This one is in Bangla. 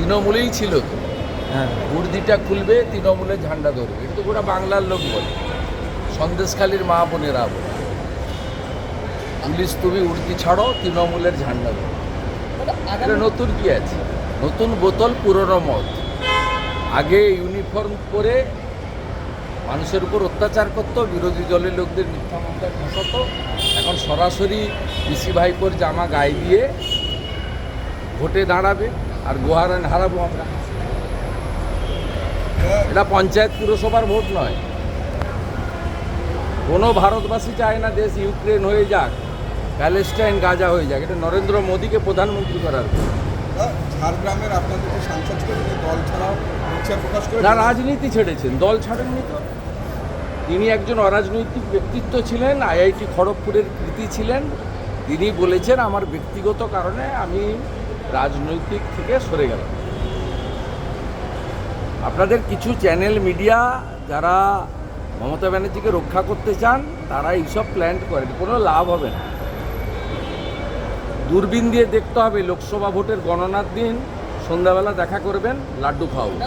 তৃণমূলেই ছিল তো। হ্যাঁ, উর্দিটা খুলবে, তৃণমূলের ঝান্ডা ধরবে। এটা তো গোটা বাংলার লোক বলে, সন্দেশখালীর মা বোনেরা বলে। পুলিশ তুমি উর্দি ছাড়ো, তৃণমূলের ঝান্ডা ধরো। এটা নতুন কি আছে? নতুন বোতল, পুরনো মদ। আগে ইউনিফর্ম পরে মানুষের উপর অত্যাচার করতো, বিরোধী দলের লোকদের মিথ্যা মামলায় ফাঁসাতো। এখন সরাসরি পিসি ভাইপোর জামা গায়ে দিয়ে ভোটে দাঁড়াবে, আর গোহারান হারাবো আমরা। এটা পঞ্চায়েত পুরসভার ভোট নয়। কোনো ভারতবাসী চায় না দেশ ইউক্রেন হয়ে যাক, প্যালেস্টাইন গাজা হয়ে যাক। এটা নরেন্দ্র মোদীকে প্রধানমন্ত্রী করার। ঝাড়গ্রামের আপনাদের যে সাংসদ ছিল তিনি দল ছাড়াও ইচ্ছা প্রকাশ করে না, রাজনীতি ছেড়েছেন, দল ছাড়েননি তো। তিনি একজন অরাজনৈতিক ব্যক্তিত্ব ছিলেন, আইআইটি খড়গপুরের কৃতী ছিলেন। তিনি বলেছেন আমার ব্যক্তিগত কারণে আমি রাজনৈতিক থেকে সরে গেলাম। আপনাদের কিছু চ্যানেল মিডিয়া যারা মমতা ব্যানার্জিকে রক্ষা করতে চান, তারা এইসব প্ল্যান করেন, কোনো লাভ হবে না। দূরবীন দিয়ে দেখতে হবে। লোকসভা ভোটের গণনার দিন সন্ধ্যাবেলা দেখা করবেন, লাড্ডু খাওয়াবো।